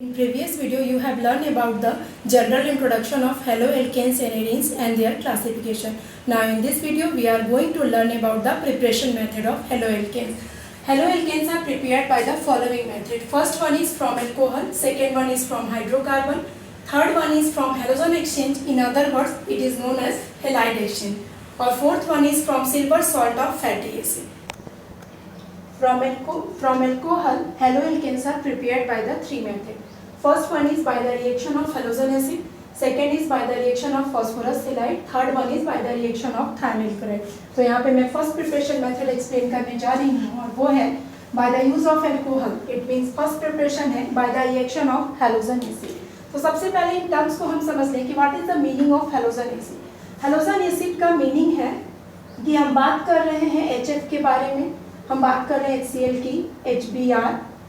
In previous video, you have learned about the general introduction of haloalkanes and arenes and their classification. Now in this video, we are going to learn about the preparation method of haloalkanes. Haloalkanes are prepared by the following method. First one is from alcohol, second one is from hydrocarbon, third one is from halogen exchange. In other words, it is known as halidation. Or fourth one is from silver salt of fatty acid. From alcohol, haloalkanes are prepared by the three methods. First one is by the reaction of halogen acid, second is by the reaction of phosphorus halide, third one is by the reaction of thionyl chloride. तो यहाँ पे मैं first preparation method explain करने जा रही हूँ और वो है by the use of alcohol. It means first preparation है by the reaction of halogen acid. तो सबसे पहले इन टर्म्स को हम समझ लें कि what is the meaning of halogen acid. Halogen acid का मीनिंग है कि हम बात कर रहे हैं HF के बारे में, हम बात कर रहे हैं HCl की, HBr,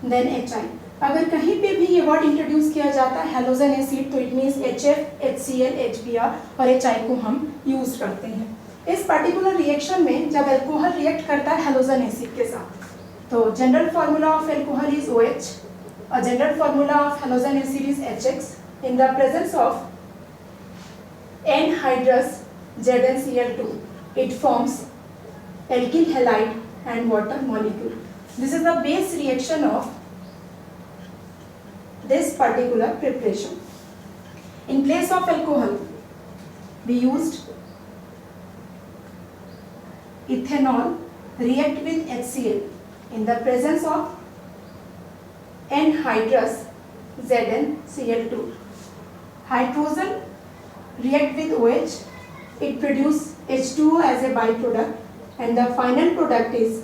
देन HI. अगर कहीं पे भी ये वर्ड इंट्रोड्यूस किया जाता है हेलोजन एसिड तो it means HF, HCl, HBr और HI को हम यूज करते हैं. इस पर्टिकुलर रिएक्शन में जब अल्कोहल रिएक्ट करता है हेलोजन एसिड के साथ तो general formula of alcohol is OH और general formula of halogen acid is HX. In the presence of anhydrous ZnCl2 it forms alkyl halide and water molecule. This is the base reaction of this particular preparation. In place of alcohol, we used ethanol react with HCl in the presence of anhydrous ZnCl2. Hydrogen react with OH, it produce H2O as a byproduct and the final product is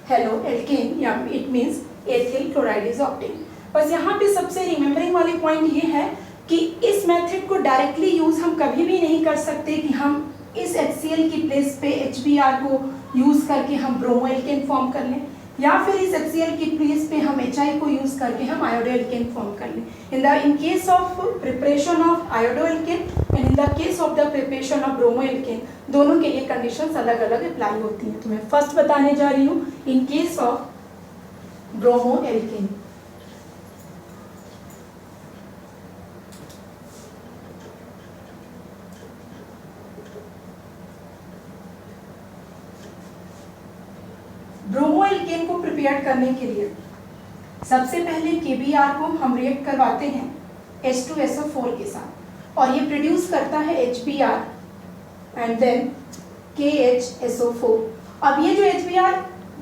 haloalkane, yeah, it means ethyl chloride is obtain. बस यहाँ पे सबसे remembering वाली point ये है कि इस method को डायरेक्टली यूज हम कभी भी नहीं कर सकते कि हम इस HCl की प्लेस पे HBr को यूज करके हम ब्रोमोएल्केन फॉर्म कर लें या फिर इस HCl की प्लेस पे हम HI को यूज करके हम आयोडोएल्केन फॉर्म कर लें. In case of preparation of iodoalkane and in the case of the preparation of bromoalkane दोनों के लिए कंडीशंस अलग अलग अप्लाई होती हैं. तो मैं फर्स्ट बताने जा रही हूँ इन केस ऑफ ब्रोमोएल्केन. ब्रोमोएल्केन को प्रिपेयर करने के लिए सबसे पहले KBr को हम रिएक्ट करवाते हैं H2SO4 के साथ और ये प्रोड्यूस करता है HBr एंड देन KHSO4. अब ये जो HBr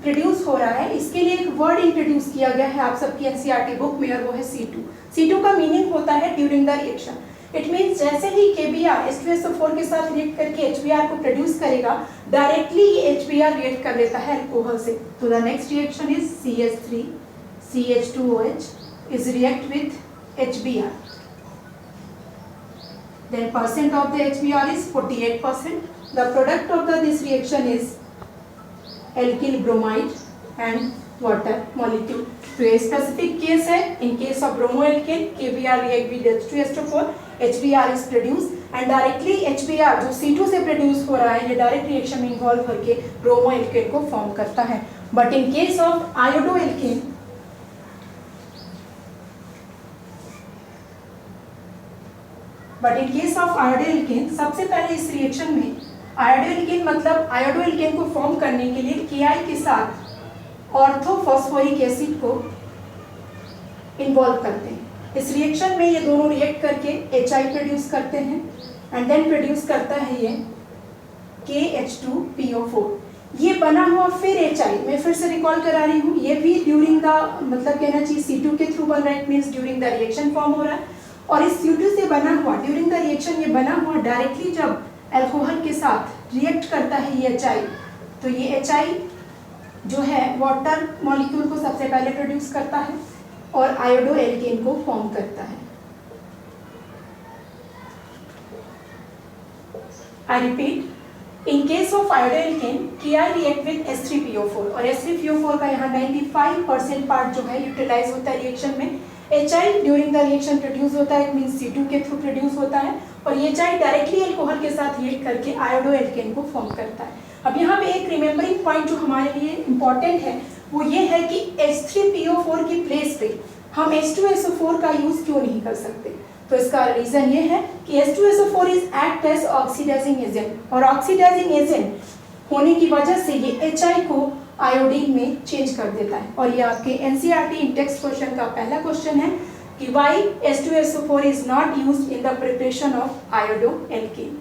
प्रोड्यूस हो रहा है इसके लिए एक वर्ड इंट्रोड्यूस किया गया है आप सबकी NCERT बुक में और वो है C2. C2 का मीनिंग होता है during the reaction. It means जैसे ही KBr H2SO4 के साथ रिएक्ट करके HBr को प्रोड्यूस करेगा डायरेक्टली ये HBr रिएक्ट कर लेता है अल्कोहल से. तो the next reaction is CH3 CH2OH is react with HBr. Then percent of the HBr is 48%. The product of this reaction is alkyl bromide and water molecule. तो ये specific case है. In case of bromoalkane KBr react with H2SO4, HBr is produced and directly HBr जो C2 से produce हो रहा है ये direct reaction में इन्वॉल्व करके ब्रोमोएल्केन को फॉर्म करता है. बट इन केस ऑफ आयोडोएल्केन सबसे पहले इस रिएक्शन में आयोडोएल्केन मतलब आयोडोएल्केन को फॉर्म करने के लिए Ki के साथ ऑर्थोफॉस्फोरिक एसिड को इन्वॉल्व करते हैं. इस रिएक्शन में ये दोनों रिएक्ट करके HI प्रोड्यूस करते हैं एंड देन प्रोड्यूस करता है ये KH2PO4. ये बना हुआ फिर HI मैं फिर से रिकॉल करा रही हूँ ये भी ड्यूरिंग द मतलब कहना चाहिए C2 के थ्रू बन रहा है. It means during the reaction form हो रहा है और इस C2 से बना हुआ ड्यूरिंग द रिएक्शन ये बना हुआ डायरेक्टली जब अल्कोहल के साथ रिएक्ट करता है ये HI तो ये HI जो है वाटर मॉलिक्यूल को सबसे पहले प्रोड्यूस करता है और आयोडोएल्केन को फॉर्म करता है. I repeat in case of iodoalkane Ki react with H3PO4 और H3PO4 का यहाँ 95% पार्ट जो है यूटिलाइज होता है रिएक्शन में. HI during the reaction produce होता है. इट मीन्स C2 के थ्रू प्रोड्यूस होता है और ये HI डायरेक्टली अल्कोहल के साथ रिएक्ट करके आयोडोएल्केन को फॉर्म करता है. अब यहाँ पे एक रिमेम्बरिंग पॉइंट जो हमारे लिए इम्पॉर्टेंट है वो ये है कि H3PO4 की प्लेस पे हम H2SO4 का यूज क्यों नहीं कर सकते। तो इसका रीजन ये है कि H2SO4 is act as oxidising agent, और ऑक्सीडाइजिंग एजेंट होने की वजह से ये HI को आयोडीन में चेंज कर देता है। और ये आपके NCERT इन टेक्स्ट क्वेश्चन का पहला क्वेश्चन है कि why H2SO4 is not used in the preparation of iodo alkene.